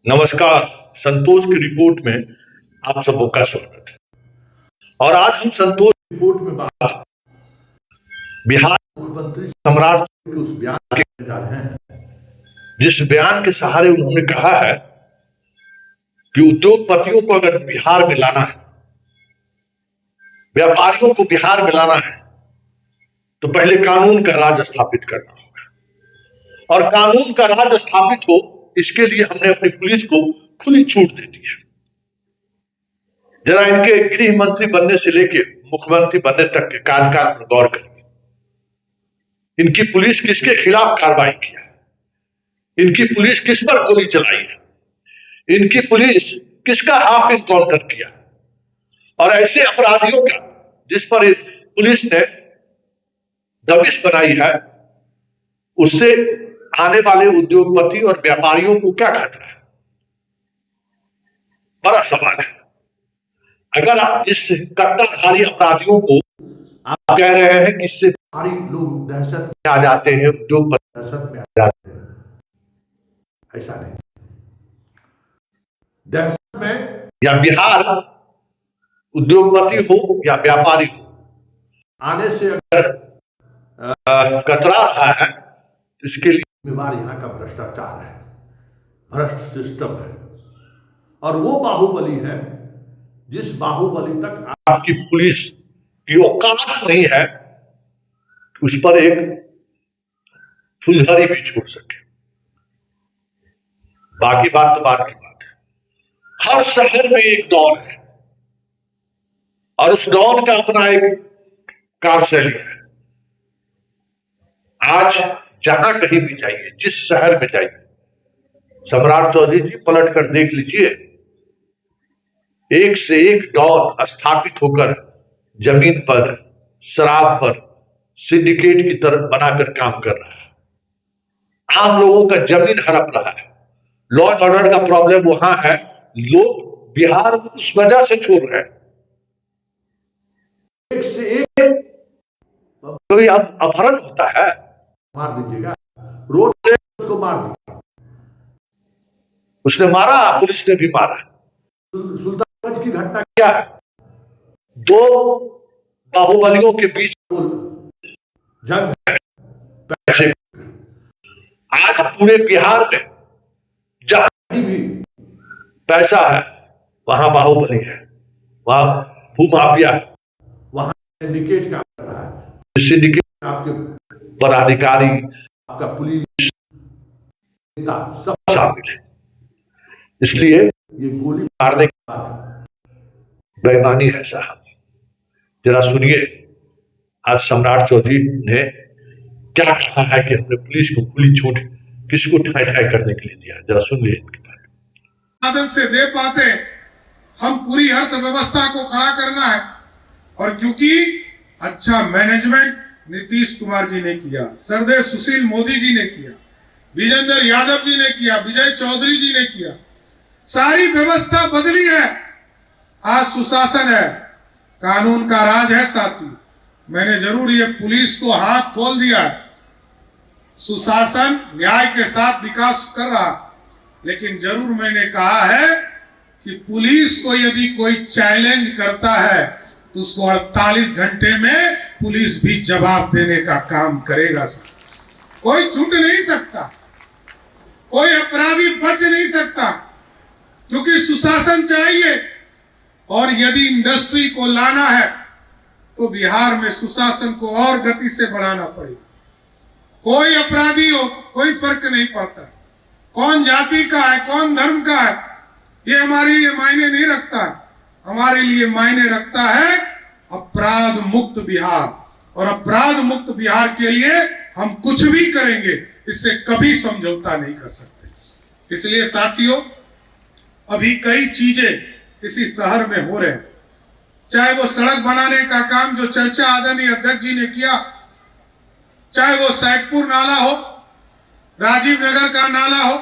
नमस्कार। संतोष की रिपोर्ट में आप सबों का स्वागत है। और आज हम संतोष की रिपोर्ट में बात बिहार मुख्यमंत्री सम्राट के उस बयान के जा रहे हैं, जिस बयान के सहारे उन्होंने कहा है कि उद्योगपतियों को अगर बिहार में लाना है, व्यापारियों को बिहार में लाना है, तो पहले कानून का राज स्थापित करना होगा। और कानून का राज स्थापित हो, इसके लिए हमने अपनी पुलिस को खुली छूट दे दी है। जरा इनके गृह मंत्री बनने से लेकर मुख्यमंत्री बनने तक के कार्यकाल पर गौर करिए। इनकी पुलिस किसके खिलाफ कार्रवाई किया है, इनकी पुलिस किस पर गोली चलाई है, इनकी पुलिस किसका हाफ इनकाउंटर किया, और ऐसे अपराधियों का जिस पर पुलिस ने दबिश बनाई है, उससे आने वाले उद्योगपति और व्यापारियों को क्या खतरा है। बड़ा सवाल है। अगर आप इस कट्टाधारी अपराधियों को आप कह रहे हैं कि इससे भारी लोग दहशत में आ जाते हैं, उद्योगपति दहशत में आ जाते हैं, ऐसा नहीं। दहशत में या बिहार उद्योगपति हो या व्यापारी हो, आने से अगर कतरा रहा है, तो इसके लिए जिम्मेवार यहाँ का भ्रष्टाचार है, भ्रष्ट सिस्टम है। और वो बाहुबली है जिस बाहुबली तक आपकी पुलिस की औकात नहीं है उस पर एक फुलझड़ी भी छोड़ सके। बाकी बात तो बात की बात है। हर शहर में एक डॉन है और उस डॉन का अपना एक कार्यशैली है। आज जहां कहीं भी जाइए, जिस शहर में जाइए, सम्राट चौधरी जी पलट कर देख लीजिए, एक से एक डॉन स्थापित होकर जमीन पर शराब पर सिंडिकेट की तरह बनाकर काम कर रहा है। आम लोगों का जमीन हड़प रहा है। लॉ एंड ऑर्डर का प्रॉब्लम वहां है। लोग बिहार उस वजह से छोड़ रहे हैं। एक से एक कोई अपहरण होता है, मार दीजिएगा, रोड पे उसको मार दिया, उसने मारा, पुलिस ने भी मारा। सुल्तानगंज की घटना क्या है? दो बाहुबलियों के बीच जंग है पैसे। आज पूरे बिहार में जहां भी पैसा है वहां बाहुबली है, वहां भूमाफिया है, वहां सिंडिकेट काम कर रहा है। सिंडिकेट आपके पदाधिकारी, आपका पुलिस नेता सब शामिल है। इसलिए ये गोली मारने के बाद बेईमानी है साहब। जरा सुनिए आज सम्राट चौधरी ने क्या कहा है कि हमने पुलिस को खुली छूट किसको ठाई ठाई करने के लिए दिया। जरा सुन लिए इनके बारे में। साधन से दे पाते, हम पूरी अर्थव्यवस्था को खड़ा करना है। और क्योंकि अच्छा मैनेजमेंट नीतीश कुमार जी ने किया, सरदेव सुशील मोदी जी ने किया, विजेंद्र यादव जी ने किया, विजय चौधरी जी ने किया, सारी व्यवस्था बदली है। आज सुशासन है, कानून का राज है साथी। मैंने जरूर ये पुलिस को हाथ खोल दिया है। सुशासन न्याय के साथ विकास कर रहा, लेकिन जरूर मैंने कहा है कि पुलिस को यदि कोई चैलेंज करता है तो उसको 48 घंटे में पुलिस भी जवाब देने का काम करेगा। कोई छूट नहीं सकता, कोई अपराधी बच नहीं सकता, क्योंकि सुशासन चाहिए। और यदि इंडस्ट्री को लाना है तो बिहार में सुशासन को और गति से बढ़ाना पड़ेगा। कोई अपराधी हो, कोई फर्क नहीं पड़ता, कौन जाति का है, कौन धर्म का है, ये हमारे लिए मायने नहीं रखता है। हमारे लिए मायने रखता है अपराध मुक्त बिहार। और अपराध मुक्त बिहार के लिए हम कुछ भी करेंगे, इससे कभी समझौता नहीं कर सकते। इसलिए साथियों, अभी कई चीजें इसी शहर में हो रहे हैं। चाहे वो सड़क बनाने का काम जो चर्चा आदरणीय अध्यक्ष जी ने किया, चाहे वो सैदपुर नाला हो, राजीव नगर का नाला हो।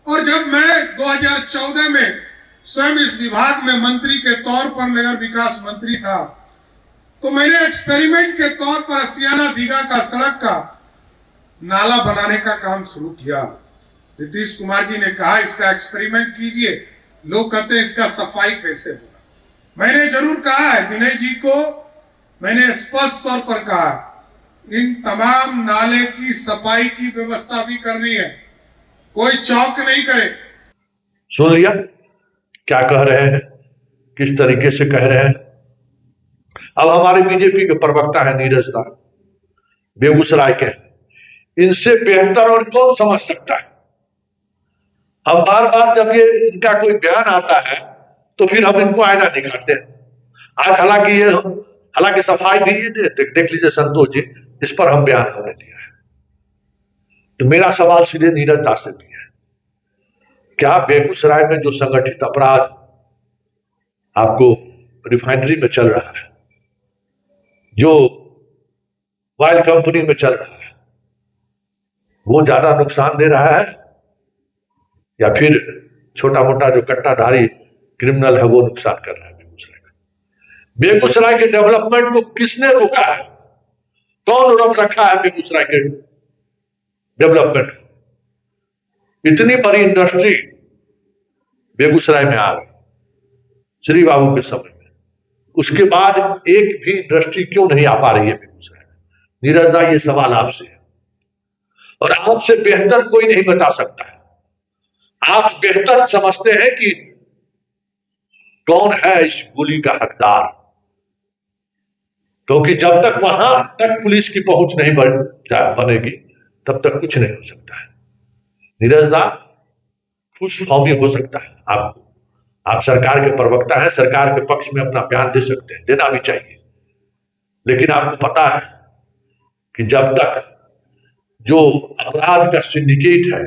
और जब मैं 2014 में स्वयं इस विभाग में मंत्री के तौर पर नगर विकास मंत्री था, तो मैंने एक्सपेरिमेंट के तौर पर असियाना दीघा का सड़क का नाला बनाने का काम शुरू किया। नीतीश कुमार जी ने कहा इसका एक्सपेरिमेंट कीजिए। लोग कहते हैं इसका सफाई कैसे होगा। मैंने जरूर कहा है, विनय जी को मैंने स्पष्ट तौर पर कहा, इन तमाम नाले की सफाई की व्यवस्था भी करनी है, कोई चौक नहीं करे। सुन लिया क्या कह रहे हैं, किस तरीके से कह रहे हैं। अब हमारे बीजेपी के प्रवक्ता है नीरज दा, बेगूसराय के, इनसे बेहतर और कौन समझ सकता है। हम बार बार जब ये इनका कोई बयान आता है तो फिर हम इनको आईना दिखाते हैं। आज हालांकि सफाई भी ये देख लीजिए संतोष जी, इस पर हम बयान होने दिया है। तो मेरा सवाल सीधे नीरज दास से भी है, क्या बेगूसराय में जो संगठित अपराध आपको रिफाइनरी में चल रहा है, जो ऑयल कंपनी में चल रहा है, वो ज्यादा नुकसान दे रहा है या फिर छोटा मोटा जो कट्टाधारी क्रिमिनल है वो नुकसान कर रहा है बेगूसराय का? बेगूसराय के डेवलपमेंट को किसने रोका है? कौन रोक रखा है बेगूसराय के डेवलपमेंट? इतनी बड़ी इंडस्ट्री बेगूसराय में आ गई श्री बाबू के समय में, उसके बाद एक भी इंडस्ट्री क्यों नहीं आ पा रही है बेगूसराय में? नीरज दा, ये सवाल आपसे है और आपसे बेहतर कोई नहीं बता सकता है। आप बेहतर समझते हैं कि कौन है इस गोली का हकदार, क्योंकि जब तक वहां तक पुलिस की पहुंच नहीं बनेगी तब तक कुछ नहीं हो सकता है। नीरज दा, खुशफहमी हो सकता है आपको, आप सरकार के प्रवक्ता हैं, सरकार के पक्ष में अपना बयान दे सकते हैं, देना भी चाहिए, लेकिन आपको पता है कि जब तक जो अपराध का सिंडिकेट है,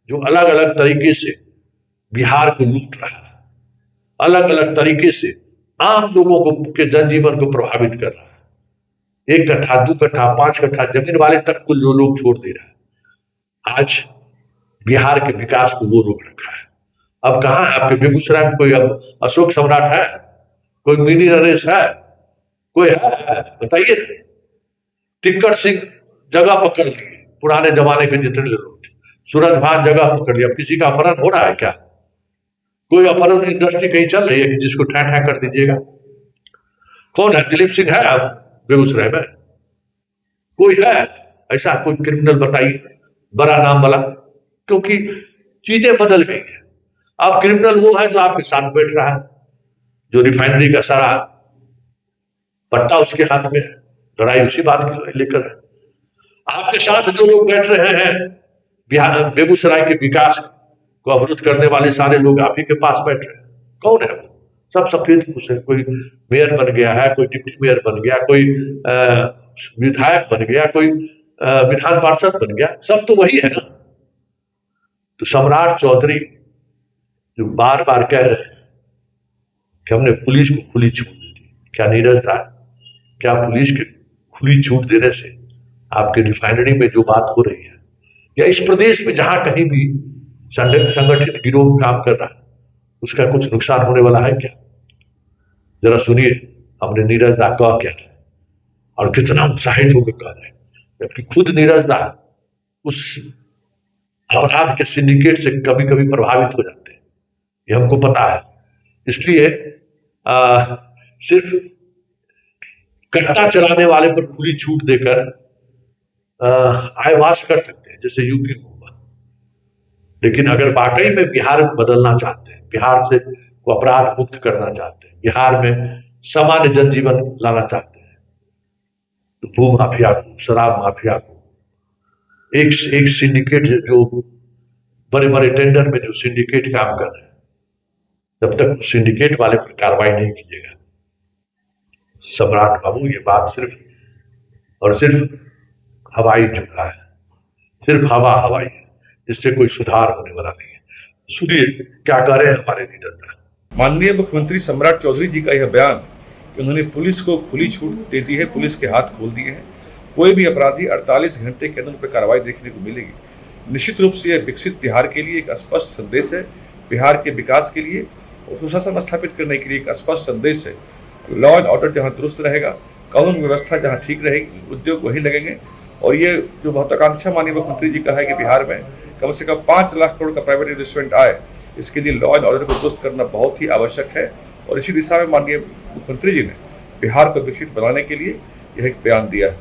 जो अलग अलग तरीके से बिहार को लूट रहा है, अलग अलग तरीके से आम लोगों को के जनजीवन को प्रभावित कर रहा है, 1 कट्ठा 2 कट्ठा 5 कट्ठा जमीन वाले तक को जो लोग छोड़ दे रहा है, आज बिहार के विकास को वो रोक रखा है। अब कहां है आपके बेगूसराय में? कोई अब अशोक सम्राट है? कोई मिनी नरेश है? कोई है? बताइए। टिक्कर सिंह जगह पकड़ लिए, पुराने जमाने के जितने लोग थे, सूरज भान जगह पकड़ लिया। अब किसी का अपहरण हो रहा है क्या? कोई अपहरण इंडस्ट्री कहीं चल रही है कि जिसको ठा ठा कर दीजिएगा? कौन है? दिलीप सिंह है अब बेगूसराय में? कोई है ऐसा कोई क्रिमिनल? बताइए, बड़ा नाम वाला। क्योंकि चीजें बदल गई है। अब क्रिमिनल वो है जो आपके साथ बैठ रहा है, जो रिफाइनरी का सारा पट्टा उसके हाथ में है, लड़ाई उसी बात की लेकर है। आपके साथ जो लोग बैठ रहे हैं, बिहार बेगूसराय के विकास को अवरुद्ध करने वाले सारे लोग आप ही के पास बैठ रहे हैं। कौन है? सब सफेद पूछ है। कोई मेयर बन गया है, कोई डिप्टी मेयर बन गया, कोई विधायक बन गया, कोई विधान पार्षद बन गया, सब तो वही है ना। तो सम्राट चौधरी जो बार बार कह रहे हैं कि हमने पुलिस को खुली छूट दी, क्या नीरज था, क्या पुलिस की खुली छूट देने से आपके रिफाइनरी में जो बात हो रही है या इस प्रदेश में जहां कहीं भी संगठित गिरोह काम कर रहा है उसका कुछ नुकसान होने वाला है क्या? जरा सुनिए हमने नीरज दा कहा क्या और कितना उत्साहित होकर कह रहे हैं, जबकि खुद नीरज दा उस अपराध के सिंडिकेट से कभी कभी प्रभावित हो जाते हैं, ये हमको पता है। इसलिए सिर्फ कट्टा चलाने वाले पर खुली छूट देकर आयवास कर सकते हैं जैसे यूपी में हुआ, लेकिन अगर वाकई में बिहार बदलना चाहते हैं, बिहार से को अपराध मुक्त करना चाहते हैं, बिहार में सामान्य जनजीवन लाना चाहते हैं, तो भू माफिया को, शराब माफिया को, एक सिंडिकेट जो बड़े बड़े टेंडर में जो सिंडिकेट काम कर रहे हैं, जब तक सिंडिकेट वाले पर कार्रवाई नहीं कीजिएगा, सम्राट बाबू, ये बात सिर्फ और सिर्फ हवाई चुका है, सिर्फ हवाई है, इससे कोई सुधार होने वाला नहीं है। सुनिए क्या कह रहे हैं हमारे लीडर। माननीय मुख्यमंत्री सम्राट चौधरी जी का यह बयान कि उन्होंने पुलिस को खुली छूट दे दी है, पुलिस के हाथ खोल दिए हैं, कोई भी अपराधी 48 घंटे के अंदर पर कार्रवाई देखने को मिलेगी। निश्चित रूप से यह विकसित बिहार के लिए एक स्पष्ट संदेश है, बिहार के विकास के लिए और सुशासन स्थापित करने के लिए एक स्पष्ट संदेश है। लॉ एंड ऑर्डर जहाँ दुरुस्त रहेगा, कानून व्यवस्था जहाँ ठीक रहेगी, उद्योग वहीं लगेंगे। और ये जो महत्वाकांक्षा माननीय मुख्यमंत्री जी का है कि बिहार में कम से कम 5 लाख करोड़ का प्राइवेट इन्वेस्टमेंट आए, इसके लिए लॉ एंड ऑर्डर को दुरुस्त करना बहुत ही आवश्यक है। और इसी दिशा में माननीय मुख्यमंत्री जी ने बिहार को विकसित बनाने के लिए यह एक बयान दिया है।